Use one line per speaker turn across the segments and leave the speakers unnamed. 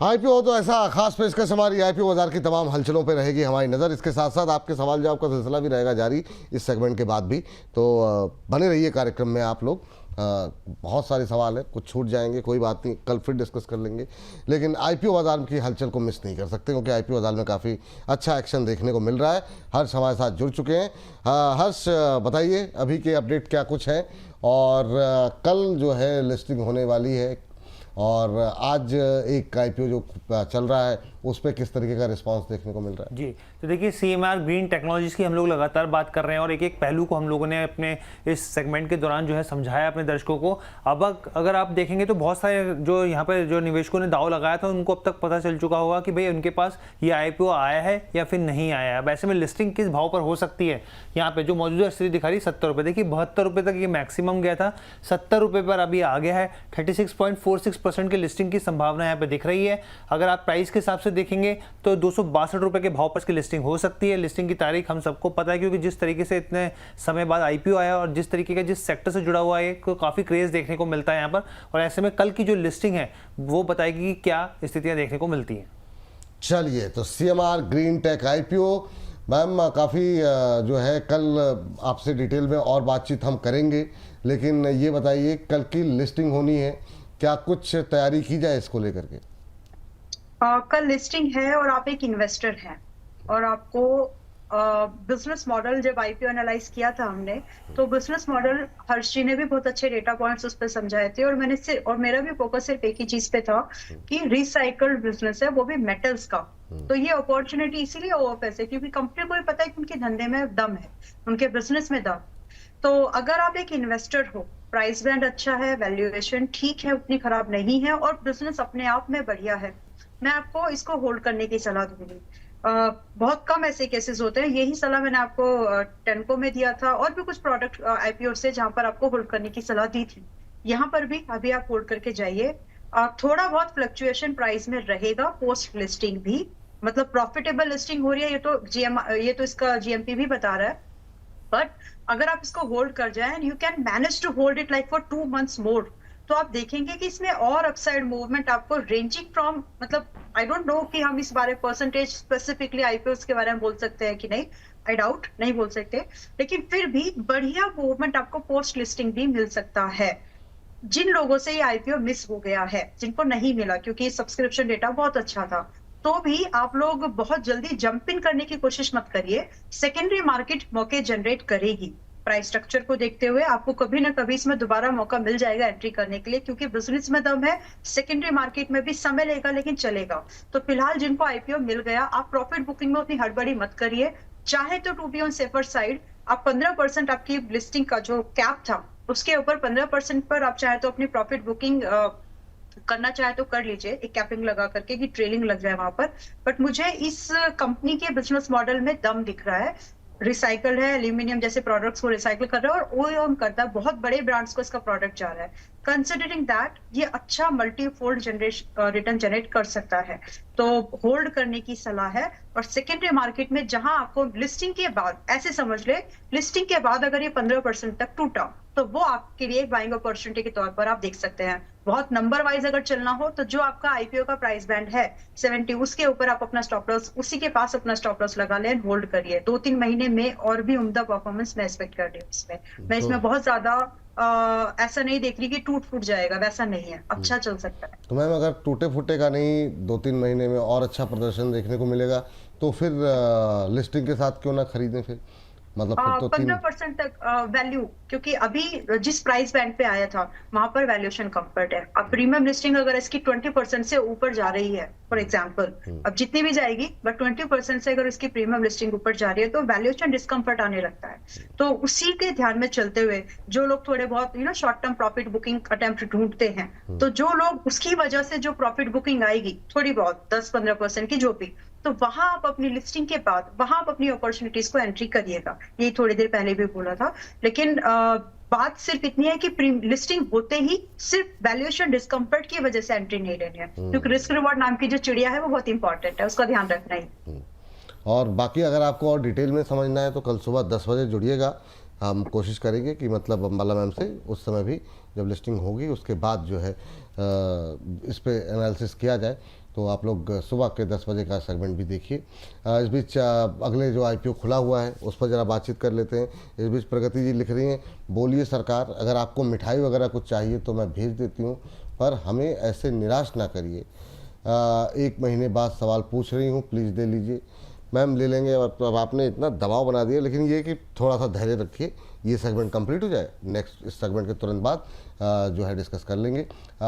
IPO तो ऐसा खास पेशकश, हमारी आईपीओ बाजार की तमाम हलचलों पर रहेगी हमारी नज़र। इसके साथ साथ आपके सवाल जवाब का सिलसिला भी रहेगा जारी इस सेगमेंट के बाद भी, तो बने रहिए कार्यक्रम में आप लोग। बहुत सारे सवाल हैं, कुछ छूट जाएंगे, कोई बात नहीं, कल फिर डिस्कस कर लेंगे। लेकिन आईपीओ बाजार की हलचल को मिस नहीं कर सकते, क्योंकि आईपीओ बाजार में काफ़ी अच्छा एक्शन देखने को मिल रहा है। हर्ष हमारे साथ जुड़ चुके हैं। हर्ष, बताइए अभी के अपडेट क्या कुछ है, और कल जो है लिस्टिंग होने वाली है, और आज एक आईपीओ जो चल रहा है उस पर किस तरीके का रिस्पांस देखने को मिल रहा है?
जी, तो देखिए सीएमआर ग्रीन टेक्नोलॉजीज की हम लोग लगातार बात कर रहे हैं, और एक एक पहलू को हम लोगों ने अपने इस सेगमेंट के दौरान जो है समझाया अपने दर्शकों को। अब अगर आप देखेंगे तो बहुत सारे जो यहाँ पर जो निवेशकों ने दाव लगाया था उनको अब तक पता चल चुका होगा कि भाई उनके पास ये आईपीओ आया है या फिर नहीं आया है। अब ऐसे में लिस्टिंग किस भाव पर हो सकती है, यहाँ पे जो मौजूदा स्थिति दिखा रही 70 रुपये, देखिए 72 रुपये तक ये मैक्सिमम गया था, 70 रुपये पर अभी आ गया है। 36.46% की लिस्टिंग की संभावना यहाँ पे दिख रही है। अगर आप प्राइस के हिसाब से देखेंगे तो 262 रुपये के भाव पर इसकी लिस्टिंग हो सकती है। लिस्टिंग की तारीख हम सबको पता है, क्योंकि जिस तरीके से इतने समय बाद आईपीओ आया और जिस तरीके का जिस सेक्टर से जुड़ा हुआ है को काफ़ी क्रेज देखने को मिलता है यहाँ पर, और ऐसे में कल की जो लिस्टिंग है वो बताएगी कि क्या स्थितियाँ देखने को मिलती हैं।
चलिए, तो सीएमआर ग्रीन टेक आईपीओ, मैम काफ़ी जो है कल आपसे डिटेल में और बातचीत हम करेंगे, लेकिन ये बताइए कल की लिस्टिंग होनी है, क्या कुछ तैयारी की जाए इसको लेकर के?
कल लिस्टिंग है और आप एक इन्वेस्टर हैं, और आपको बिजनेस मॉडल जब आईपीओ एनालाइज किया था हमने, तो बिजनेस मॉडल हर्ष जी ने भी बहुत अच्छे डेटा पॉइंट्स उस पर समझाए थे, और मेरा भी फोकस सिर्फ एक ही चीज पे था कि रिसाइकल्ड बिजनेस है, वो भी मेटल्स का। तो ये अपॉर्चुनिटी इसीलिए ओएफएस है क्योंकि कंपनी को भी पता है कि उनके धंधे में दम है, उनके बिजनेस में दम। तो अगर आप एक इन्वेस्टर हो, प्राइस बैंड अच्छा है, वैल्यूएशन ठीक है, उतनी खराब नहीं है, और बिजनेस अपने आप में बढ़िया है, मैं आपको इसको होल्ड करने की सलाह दूंगी। बहुत कम ऐसे केसेस होते हैं, यही सलाह मैंने आपको टेनको में दिया था, और भी कुछ प्रोडक्ट आईपीओ से जहां पर आपको होल्ड करने की सलाह दी थी। यहाँ पर भी अभी आप होल्ड करके जाइए। थोड़ा बहुत फ्लक्चुएशन प्राइस में रहेगा पोस्ट लिस्टिंग भी, मतलब प्रॉफिटेबल लिस्टिंग हो रही है, ये तो इसका जीएमपी भी बता रहा है। बट अगर आप इसको होल्ड कर जाए and you can manage to hold it like for 2 months more, तो आप देखेंगे कि इसमें और अपसाइड मूवमेंट आपको रेंजिंग फ्रॉम, मतलब आई डोंट नो कि हम इस बारे परसेंटेज स्पेसिफिकली आईपीओ के बारे में बोल सकते हैं कि नहीं, आई डाउट, नहीं बोल सकते, लेकिन फिर भी बढ़िया मूवमेंट आपको पोस्ट लिस्टिंग भी मिल सकता है। जिन लोगों से ये आईपीओ मिस हो गया है, जिनको नहीं मिला क्योंकि सब्सक्रिप्शन डेटा बहुत अच्छा था, तो भी आप लोग बहुत जल्दी जंप इन करने की कोशिश मत करिए। सेकेंडरी मार्केट मौके जनरेट करेगी, प्राइस स्ट्रक्चर को देखते हुए आपको कभी ना कभी इसमें दोबारा मौका मिल जाएगा एंट्री करने के लिए, क्योंकि बिजनेस में दम है, सेकेंडरी मार्केट में भी समय लेगा लेकिन चलेगा। तो फिलहाल जिनको आईपीओ मिल गया, आप प्रॉफिट बुकिंग में उतनी हड़बड़ी मत करिए। चाहे तो to be on safer side, आप 15% आपकी लिस्टिंग का जो कैप था उसके ऊपर 15% पर आप चाहे तो अपनी प्रॉफिट बुकिंग करना चाहे तो कर लीजिए, एक कैपिंग लगा करके कि ट्रेलिंग लग जाए वहां पर। बट मुझे इस कंपनी के बिजनेस मॉडल में दम दिख रहा है। रिसाइकल है, एल्यूमिनियम जैसे प्रोडक्ट्स को रिसाइकल कर रहा है और ओईएम करता है, बहुत बड़े ब्रांड्स को इसका प्रोडक्ट जा रहा है। कंसिडरिंग दैट ये अच्छा मल्टीफोल्ड रिटर्न जनरेट कर सकता है, तो होल्ड करने की सलाह है। और सेकेंडरी मार्केट में जहां आपको लिस्टिंग के बाद, ऐसे समझ ले, लिस्टिंग के बाद अगर ये 15% तक टूटा तो वो आपके लिए एक बाइंग अपॉर्चुनिटी के तौर पर आप देख सकते हैं। बहुत नंबर वाइज अगर चलना हो तो जो आपका आईपीओ का प्राइस बैंड है 70, उसके ऊपर आप अपना स्टॉप लॉस, उसी के पास अपना स्टॉप लॉस लगा लें, होल्ड करिए। 2-3 महीने में और भी उम्दा परफॉर्मेंस मैं एक्सपेक्ट कर रही हूँ इसमें। मैं इसमें बहुत ज्यादा ऐसा नहीं देख रही कि टूट फूट जाएगा, वैसा नहीं है, अच्छा चल सकता है।
तो मैम अगर टूटे फूटे का नहीं, 2-3 महीने में और अच्छा प्रदर्शन देखने को मिलेगा, तो फिर लिस्टिंग के साथ क्यों ना खरीदें फिर? मतलब फिर तो
15% तक वैल्यू, क्योंकि अभी जिस प्राइस बैंड पे आया था वहां पर वैल्यूएशन कंफर्ट है। अब प्रीमियम लिस्टिंग अगर इसकी 20% से ऊपर जा रही है फॉर एग्जांपल, अब जितनी भी जाएगी बट 20% से अगर इसकी प्रीमियम लिस्टिंग ऊपर जा रही है तो वैल्यूएशन डिस्कम्फर्ट आने लगता है। तो उसी के ध्यान में चलते हुए जो लोग थोड़े बहुत short term profit booking attempt ढूंढते हैं, तो जो लोग उसकी वजह से जो प्रॉफिट बुकिंग आएगी थोड़ी बहुत 10-15% की जो भी, तो वहां आप अपनी लिस्टिंग के बाद वहां आप अपनी अपॉर्चुनिटीज को एंट्री करिएगा। यही थोड़ी देर पहले भी बोला था, लेकिन बात सिर्फ इतनी है कि लिस्टिंग होते ही सिर्फ वैल्यूएशन डिस्कम्फर्ट की वजह से एंट्री नहीं लेनी है, क्योंकि रिस्क रिवॉर्ड नाम की जो चिड़िया है वो बहुत इंपॉर्टेंट है, उसका ध्यान रखना ही।
और बाकी अगर आपको और डिटेल में समझना है तो कल सुबह 10 बजे जुड़िएगा। हम कोशिश करेंगे कि मतलब अम्बाला मैम से उस समय भी जब लिस्टिंग होगी उसके बाद जो है इस पे एनालिसिस किया जाए। तो आप लोग सुबह के 10 बजे का सेगमेंट भी देखिए। इस बीच अगले जो IPO खुला हुआ है उस पर ज़रा बातचीत कर लेते हैं। इस बीच प्रगति जी लिख रही हैं, बोलिए सरकार, अगर आपको मिठाई वगैरह कुछ चाहिए तो मैं भेज देती हूँ, पर हमें ऐसे निराश ना करिए। 1 महीने बाद सवाल पूछ रही हूँ, प्लीज़ दे लीजिए। मैम ले लेंगे। अब आपने इतना दबाव बना दिया, लेकिन ये कि थोड़ा सा धैर्य रखिए, ये सेगमेंट कंप्लीट हो जाए, नेक्स्ट इस सेगमेंट के तुरंत बाद जो है डिस्कस कर लेंगे।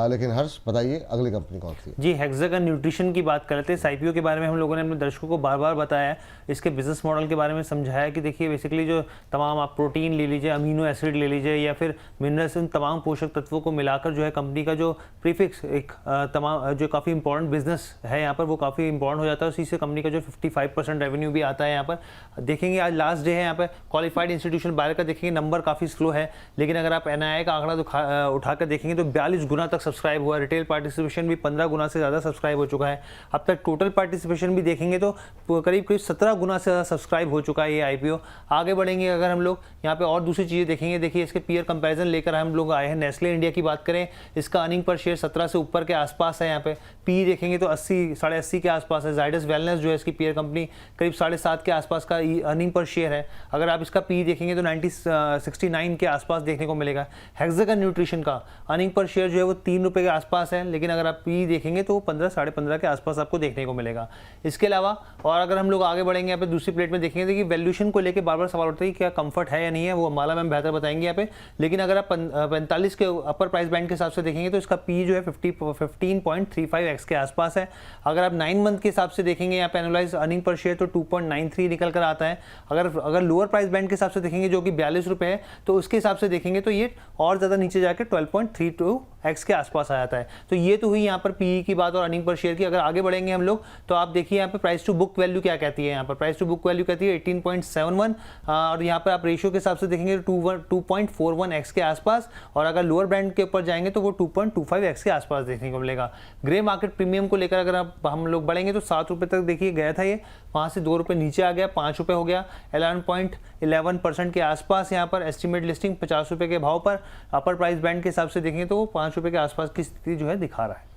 लेकिन हर्ष बताइए अगली कंपनी कौन सी है?
जी, हेक्सागन न्यूट्रिशन की बात कर लेते हैं। इस IPO के बारे में हम लोगों ने अपने दर्शकों को बार बार बताया, इसके बिजनेस मॉडल के बारे में समझाया कि देखिए बेसिकली जो तमाम आप प्रोटीन ले लीजिए, अमीनो एसिड ले लीजिए या फिर मिनरल्स, इन तमाम पोषक तत्वों को मिलाकर जो है कंपनी का जो प्रीफिक्स एक तमाम जो काफ़ी इंपॉर्टेंट बिजनेस है यहाँ पर वो काफ़ी इंपॉर्टेंट हो जाता है। उसी से कंपनी का जो 55% रेवेन्यू भी आता है। यहाँ पर देखेंगे आज लास्ट डे है, यहाँ पर क्वालिफाइड इंस्टीट्यूशन बायर का देखेंगे नंबर काफ़ी स्लो है, लेकिन अगर आप NII का आंकड़ा उठाकर देखेंगे तो 42 गुना तक सब्सक्राइब हुआ। रिटेल पार्टिसिपेशन भी 15 गुना से ज़्यादा सब्सक्राइब हो चुका है। अब तक टोटल पार्टिसिपेशन भी देखेंगे तो करीब 17 गुना से ज़्यादा सब्सक्राइब हो चुका है ये IPO। आगे बढ़ेंगे अगर हम लोग यहाँ पे और दूसरी चीज़ें देखेंगे, देखिए इसके पीयर कंपैरिजन लेकर हम लोग आए हैं। नेस्ले इंडिया की बात करें, इसका अर्निंग पर शेयर 17 से ऊपर के आसपास है। यहाँ पे पी देखेंगे तो 80 साढ़े 80 के आसपास है। जाइडस वेलनेस जो है इसकी पीयर कंपनी करीब 7.5 के आसपास का अर्निंग पर शेयर है। अगर आप इसका पी देखेंगे तो 69 के आसपास देखने को मिलेगा। हेक्सागन न्यूट्रिशन का अर्निंग पर शेयर जो है वो 3 रुपये के आसपास है, लेकिन अगर आप पी देखेंगे तो 15 साढ़े 15 के आसपास आपको देखने को मिलेगा। इसके अलावा और अगर हम लोग आगे बढ़ेंगे यहाँ पे दूसरी प्लेट में देखेंगे, देखिए वैल्यूएशन को लेकर बार बार सवाल उठता है कि क्या कंफर्ट है या नहीं है, वो माला मैम बेहतर बताएंगे यहाँ पे। लेकिन अगर आप 45 के अपर प्राइस बैंड के हिसाब से देखेंगे तो इसका पी जो है 15.35x के आसपास है। अगर आप 9 मंथ के हिसाब से देखेंगे यहाँ पे एनुअलाइज अर्निंग पर शेयर तो 2.93 निकल कर आता है। अगर लोअर प्राइस बैंड के हिसाब से देखेंगे जो कि 42 रुपये है, तो उसके हिसाब से देखेंगे तो ये और ज़्यादा नीचे जाकर 12.32x के आसपास आ जाता है। तो ये तो हुई यहाँ पर पीई की बात और अर्निंग पर शेयर की। अगर आगे बढ़ेंगे हम लोग तो आप देखिए यहाँ पे प्राइस टू बुक वैल्यू क्या कहती है। यहाँ पर प्राइस टू बुक वैल्यू कहती है 18.71 और यहाँ पर आप रेशियो के हिसाब से देखेंगे तो 2.41x के आसपास, और अगर लोअर बैंड के ऊपर जाएंगे तो वो 2.25x के आसपास देखने को मिलेगा। ग्रे मार्केट प्रीमियम को लेकर अगर हम लोग बढ़ेंगे तो 7 रुपये तक देखिए गया था ये, वहाँ से 2 रुपये नीचे आ गया, 5 रुपये हो गया। 11.11% के आसपास यहाँ पर एस्टिमेट लिस्टिंग 50 रुपये के भाव पर अपर प्राइस बैंड के हिसाब से देखेंगे तो वो 5 रुपये के आसपास की स्थिति जो है दिखा रहा है।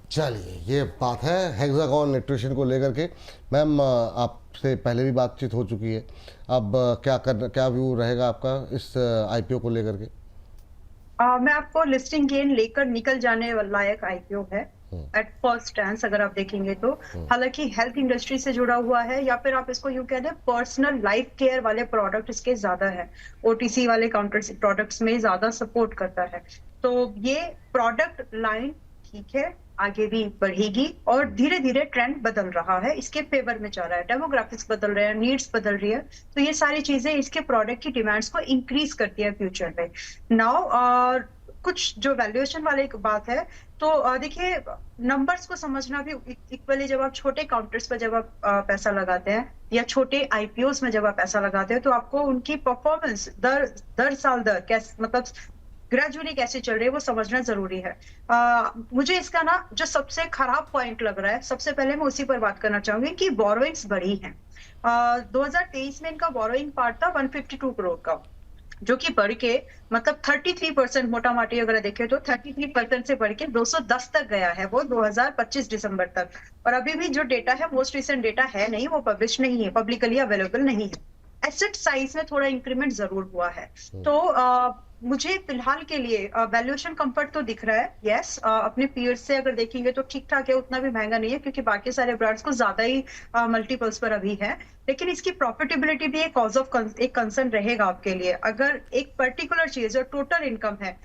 चलिए, ये बात है हेक्सागन न्यूट्रिशन को लेकर के। मैम आपसे पहले भी बातचीत हो चुकी है, अब क्या व्यू रहेगा आपका इस IPO को लेकर के?
मैं आपको लिस्टिंग गेन लेकर निकल जाने लायक IPO है एट फर्स्ट स्टैंस अगर आप देखेंगे तो। हालांकि हेल्थ इंडस्ट्री से जुड़ा हुआ है या फिर आप इसको यूं कह दें पर्सनल लाइफ केयर वाले प्रोडक्ट इसके ज्यादा है, OTC वाले काउंटर प्रोडक्ट्स में ज्यादा सपोर्ट करता है। तो ये प्रोडक्ट लाइन ठीक है, आगे भी बढ़ेगी और धीरे धीरे ट्रेंड बदल रहा है, इसके फेवर में जा रहा है, डेमोग्राफिक्स बदल रहे हैं, नीड्स बदल रही है, तो ये सारी चीजें इसके प्रोडक्ट की डिमांड्स को इंक्रीज करती है फ्यूचर में। नाउ कुछ जो वैल्यूएशन वाली बात है तो देखिए नंबर्स को समझना भी इक्वली, जब आप छोटे काउंटर्स पर जब आप पैसा लगाते हैं या छोटे IPOs में जब आप पैसा लगाते हैं तो आपको उनकी परफॉर्मेंस दर साल कैसे मतलब ग्रेजुअली कैसे चल रही है वो समझना जरूरी है। मुझे इसका ना जो सबसे खराब पॉइंट लग रहा है, सबसे पहले मैं उसी पर बात करना चाहूंगी कि बोरोइंग्स बढ़ी हैं। 2023 में इनका बोरोइंग पार्ट था 152 करोड़ का, जो कि बढ़ के मतलब 33% मोटा माटी अगर देखें तो 33% से बढ़ के 210 तक गया है वो 2025 दिसंबर तक। और अभी भी जो डेटा है मोस्ट रिसेंट डेटा है नहीं, वो पब्लिश नहीं है, पब्लिकली अवेलेबल नहीं है। एसेट साइज में थोड़ा इंक्रीमेंट जरूर हुआ है। तो मुझे फिलहाल के लिए वैल्यूएशन कंफर्ट तो दिख रहा है, यस। अपने पीयर्स से अगर देखेंगे तो ठीक ठाक है, उतना भी महंगा नहीं है क्योंकि बाकी सारे ब्रांड्स को ज्यादा ही मल्टीपल्स पर अभी है। लेकिन इसकी प्रॉफिटेबिलिटी भी एक कॉज ऑफ एक कंसर्न रहेगा आपके लिए। अगर एक पर्टिकुलर चीज जो टोटल इनकम है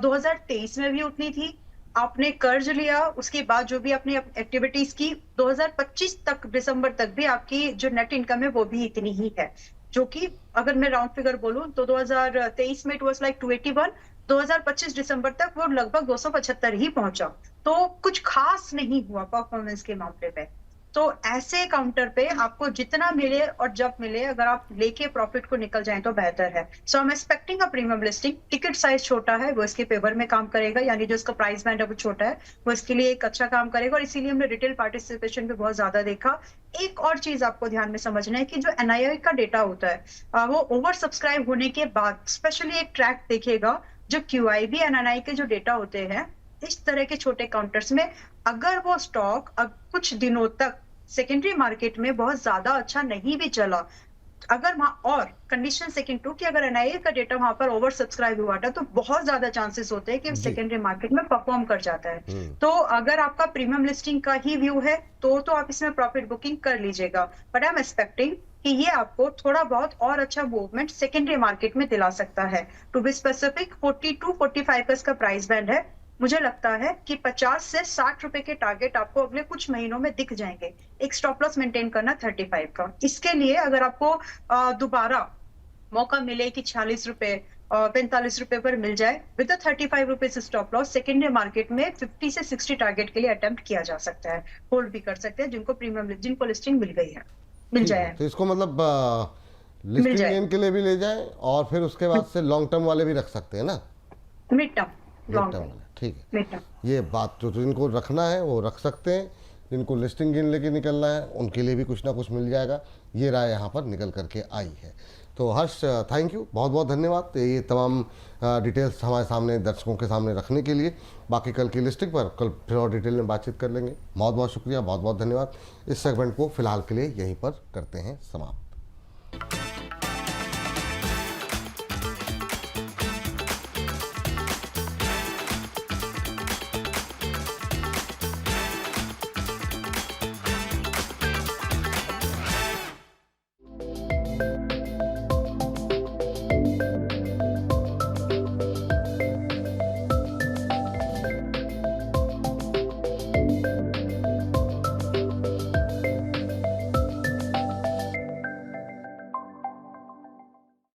2023 में भी उतनी थी, आपने कर्ज लिया, उसके बाद जो भी आपने एक्टिविटीज की 2025 तक दिसंबर तक भी आपकी जो नेट इनकम है वो भी इतनी ही है, जो कि अगर मैं राउंड फिगर बोलूं तो 2023 में इट वाज लाइक 281, 2025 दिसंबर तक वो लगभग 275 ही पहुंचा। तो कुछ खास नहीं हुआ परफॉर्मेंस के मामले पे। तो ऐसे काउंटर पे आपको जितना मिले और जब मिले अगर आप लेके प्रॉफिट को निकल जाएं तो बेहतर है। So I am expecting a premium listing. Ticket size छोटा है वो इसके फेवर में काम करेगा, यानी जो इसका प्राइस बैंड है वो छोटा है, वो इसके लिए एक अच्छा काम करेगा और इसीलिए हमने रिटेल पार्टिसिपेशन भी बहुत ज्यादा देखा। एक और चीज आपको ध्यान में समझना है कि जो NII का डेटा होता है वो ओवर सब्सक्राइब होने के बाद स्पेशली एक ट्रैक देखेगा, जो QIB NNI के जो डेटा होते हैं इस तरह के छोटे काउंटर्स में अगर वो स्टॉक कुछ दिनों तक सेकेंडरी मार्केट में बहुत ज्यादा अच्छा नहीं भी चला, अगर वहां और कंडीशन सेकंड टू कि अगर एनआईए का डेटा वहां पर ओवर सब्सक्राइब हुआ था तो बहुत ज्यादा चांसेस होते हैं कि
जी।
सेकेंडरी मार्केट में परफॉर्म कर जाता है। तो अगर आपका प्रीमियम लिस्टिंग का ही व्यू है तो आप इसमें प्रॉफिट बुकिंग कर लीजिएगा, बट आई एम एक्सपेक्टिंग कि ये आपको थोड़ा बहुत और अच्छा मूवमेंट सेकेंडरी मार्केट में दिला सकता है। टू बी स्पेसिफिक 42-45 का इसका प्राइस बैंड है। मुझे लगता है कि 50 से 60 रुपए के टारगेट आपको अगले कुछ महीनों में दिख जाएंगे। एक स्टॉप लॉस मेंटेन करना 35 का। इसके लिए अगर आपको दोबारा मौका मिले कि 46 रुपए 45 रुपए पर मिल जाए with 35 rupees stop loss, secondary market में 50 से 60 टारगेट के लिए अटेम्प्ट किया जा सकता है। होल्ड भी कर सकते हैं जिनको लिस्टिंग मिल गई है, मिल
ठीक है,
जाए।
तो इसको मतलब लिस्टिंग
जाए।
गेन के लिए भी ले जाएं और फिर उसके बाद से लॉन्ग टर्म वाले भी रख सकते हैं ना,
mid term,
mid
long
term
term,
वाले। ठीक है,
मिड टर्म।
ये बात जो जिनको रखना है वो रख सकते हैं, जिनको लिस्टिंग गेन लेके निकलना है उनके लिए भी कुछ ना कुछ मिल जाएगा। ये राय यहाँ पर निकल करके आई है। तो हर्ष, थैंक यू, बहुत बहुत धन्यवाद ये तमाम डिटेल्स हमारे सामने दर्शकों के सामने रखने के लिए। बाकी कल की लिस्टिंग पर कल फिर और डिटेल में बातचीत कर लेंगे। बहुत बहुत शुक्रिया, बहुत बहुत धन्यवाद। इस सेगमेंट को फिलहाल के लिए यहीं पर करते हैं समाप्त।